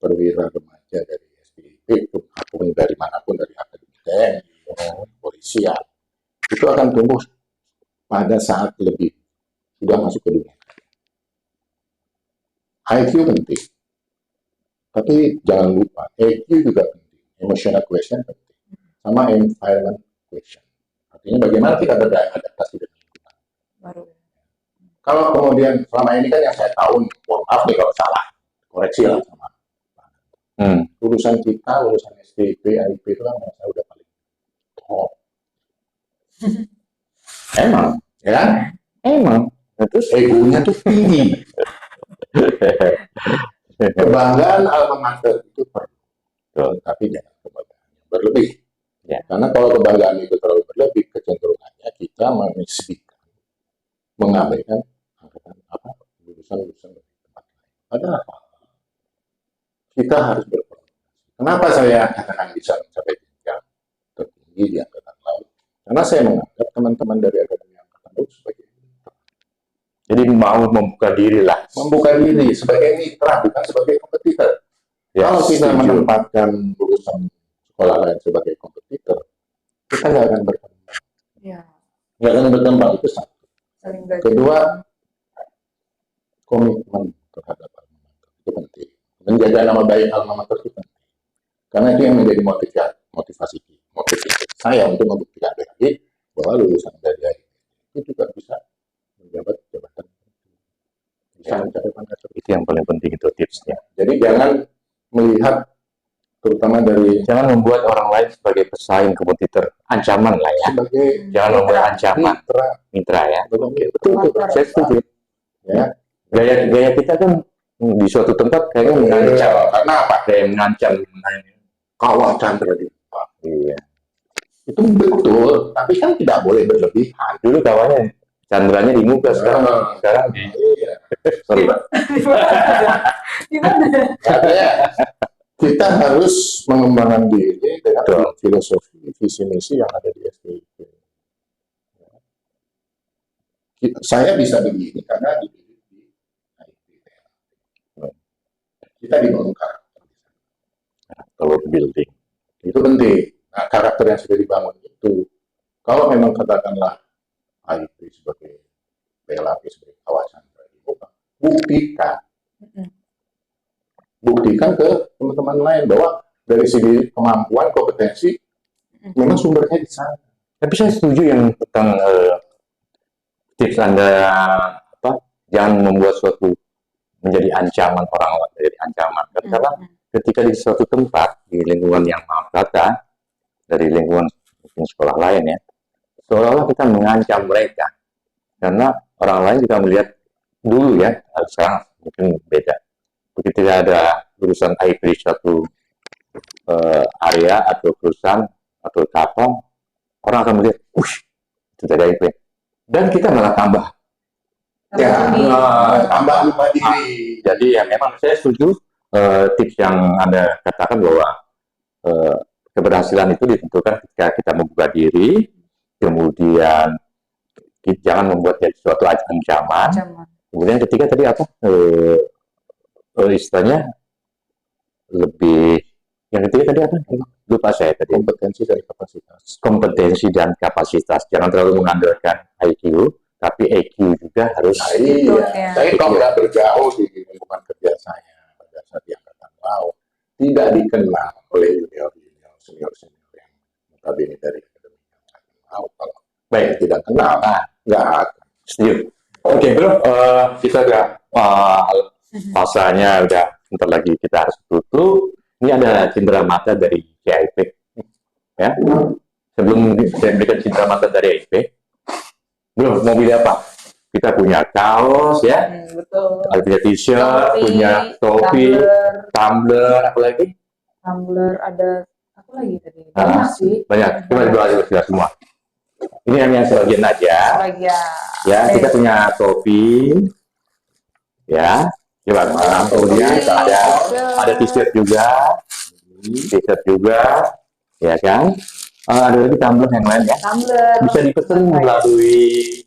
perwira remaja dari SPIP itu apapun dari manapun, dari akademi TNI, polisian, itu akan tumbuh pada saat lebih sudah masuk ke dunia. IQ penting, tapi jangan lupa EQ juga penting, emotional question penting, sama environment question. Artinya bagaimana kita beradaptasi dengan lingkungan. Baru. Kalau kemudian selama ini kan yang saya tahu, mohon maaf nih kalau salah, koreksi lah sama. Lulusan kita, lulusan STP, IP itu kan saya udah paling top. Emang, Ya, emang. Terus egonya tuh tinggi. Kebanggaan alma mater itu perlu, tapi jangan kebanggaan yang berlebih. Ya. Karena kalau kebanggaan itu terlalu berlebih, kecenderungannya kita menisbikan, mengabaikan lulusan-lulusan dari tempat lain. Padahal kita harus berproses. Kenapa saya katakan bisa mencapai jenjang tertinggi di angkatan laut? Karena saya menganggap teman-teman dari akademi angkatan laut sebagai jadi mau membuka diri lah. membuka diri sebagai mitra, bukan sebagai kompetitor. Ya, Kalau kita setuju. menempatkan lulusan sekolah lain sebagai kompetitor, kita nggak akan berkembang. Ya, Nggak akan berkembang, itu satu. saling belajar. Kedua, komitmen terhadap alma mater itu penting. Menjaga nama baik alma mater itu penting. Karena itu yang menjadi motivasi saya untuk membuktikan lagi bahwa lulusan dari itu juga bisa menjabat jabatan, bisa mencapai pangkat. Itu yang paling penting, itu tipsnya. Jadi jangan melihat, terutama dari Jangan membuat orang lain sebagai pesaing kompetitor, ancaman lah ya. sebagai Jangan membuat ancaman, mitra. mitra ya. Betul. Saya setuju. Ya. Gaya kita kan di suatu tempat kayaknya mengancam, Karena apa? kayak mengancam. Kawah Chandra di Iya. itu betul, tapi kan tidak boleh berlebihan. Dulu kawannya Chandranya di muka, sekarang di Iya. sorry Pak. Gimana? Katanya kita harus mengembangkan diri dengan filosofi, visi misi yang ada di STIP. Saya bisa begini karena dididik di IPT. Kita dibangun karakter. Kalau building Itu penting. Nah, karakter yang sudah dibangun itu, kalau memang katakanlah IP sebagai PLAP sebagai kawasan buktikan ke teman-teman lain bahwa dari segi kemampuan, kompetensi, memang sumbernya di sana. tapi saya setuju yang tentang tips Anda jangan membuat suatu menjadi ancaman orang lain, menjadi ancaman. Karena ketika di suatu tempat di lingkungan yang maaf kata dari lingkungan mungkin sekolah lain ya, seolah-olah kita mengancam mereka karena orang lain juga melihat dulu ya, sekarang mungkin beda. Begitu ada lulusan IP suatu area atau perusahaan atau kapal, orang akan melihat, itu dari IP. Dan kita malah tambah. Ya, tambah lupa diri. Jadi ya memang saya setuju tips yang Anda katakan bahwa keberhasilan itu ditentukan ketika kita membuka diri, kemudian jangan membuatnya suatu ancaman. Kemudian ketiga tadi apa? Istilahnya lebih, yang ketiga tadi apa? Lupa saya tadi. Kompetensi dan kapasitas. Jangan terlalu mengandalkan IQ, tapi EQ juga harus. Iya. Saya kalau nggak bergaul di lingkungan kerja saya pada saat di Angkatan Laut, tidak dikenal oleh senior yang notabene dari Akademi Angkatan Laut. Kalau Baik, tidak kenal, nggak akan. setuju. Oke, bro, kita udah masanya udah bentar lagi kita harus tutup. Ini ada cenderamata dari CIP, ya. Sebelum saya berikan cenderamata dari IP, bro, mau pilih apa? Kita punya kaos, ya, Betul. ada punya t-shirt, punya topi, tumbler, apa lagi? Tumbler, ada apa lagi tadi? Banyak sih. Banyak, cuma dua semua. Ini hanya sebagian aja. Bagian. Ya, kita punya topi, ya, coba. Kemudian ada t-shirt juga, ya kan? Ada lagi tumbler yang lain ya. Tumbler. Bisa dipesan melalui,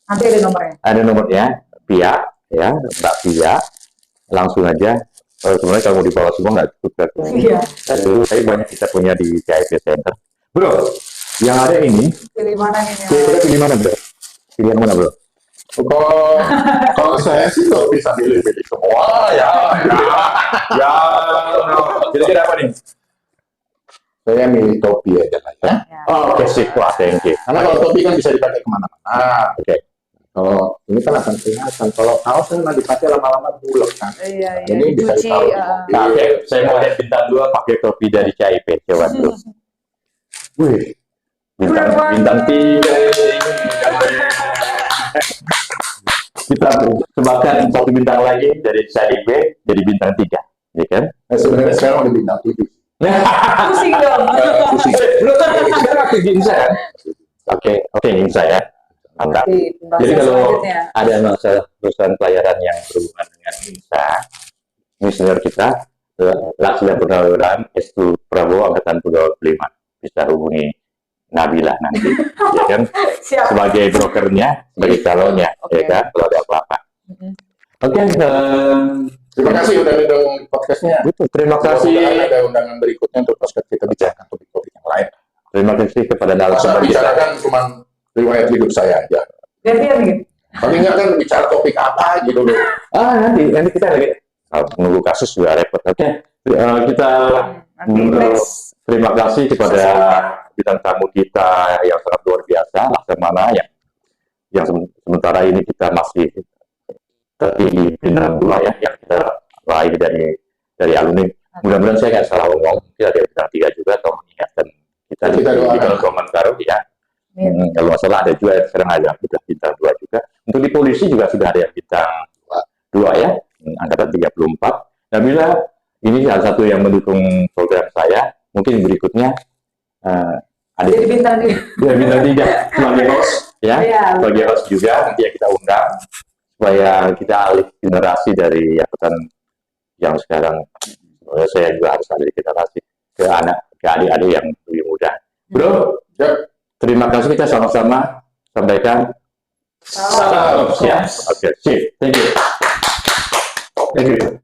Nanti ada nomornya. ada nomornya, Pia, ya, Mbak Pia, langsung aja. Sebenarnya kalau mau dibawa semua nggak cukup. Iya. Tapi banyak kita punya di CIP Center. Bro, yang ada ini, Pilih mana ini? kira-kira pilih mana, bro? Pilihan mana, bro? Kalau saya sih nggak bisa pilih-pilih semua, ya. Kira-kira apa nih? Saya milih topi aja lah ya. Oke, sip. Wah, thank you. Karena kalau topi kan bisa dipakai kemana-mana. Oke. Kalau ini kan akan kelihatan. Kalau kaos kan nggak dipakai lama-lama bulek kan. Iya. Ini bisa Cuci. ditaruh di mobil. Nah, oke, saya mau lihat bintang 2 pakai topi dari CIP. Coba dulu. Wih, bintang 3. Kita sebarkan satu bintang lagi dari CIP jadi bintang 3, ya kan? Nah, sebenarnya sekarang udah bintang 7. Pusing dong. Belum kan sekarang aku Ginza kan? Oke, Ginza ya. Mantap. Jadi kalau ada masalah perusahaan pelayaran yang berhubungan dengan Ginza, ini senior kita, Laksana Purnawirawan S2 Prabowo Angkatan 25, bisa hubungi Nabila nanti, ya kan? Siap. Sebagai brokernya, sebagai calonnya, ya kan? Kalau ada apa-apa. Oke, Terima kasih udah ngundang podcastnya. betul. Terima kasih. Mudah-mudahan ada undangan berikutnya untuk podcast kita bicarakan topik-topik yang lain. Terima kasih kepada Masa narasumber kita. bicarakan cuma riwayat hidup saya aja. Gantian gitu. Paling nggak kan bicara topik apa gitu loh. Nanti kita lagi menunggu kasus juga repot. Oke, kita Next. terima kasih kepada bintang tamu kita yang sangat luar biasa, Laksamana, yang sementara ini kita masih terpilih bintang 2 ya, yang kita raih dari alumni. Mudah-mudahan saya nggak salah ngomong, mungkin ada bintang 3 juga atau mengingatkan kita di komentar ya. Kalau nggak salah ada juga sekarang ada bintang 2 juga. Untuk di polisi juga sudah ada yang bintang 2 ya, angkatan 34. Nabila, ini salah satu yang mendukung program saya. Mungkin berikutnya ada Jadi bintang 3 sebagai host ya, sebagai host juga nanti yang kita undang supaya kita alih generasi dari angkatan yang sekarang. Saya juga harus alih generasi ke adik-adik yang lebih muda. Bro, terima kasih, kita sama-sama sampaikan salam siap. Oke, sip. Thank you.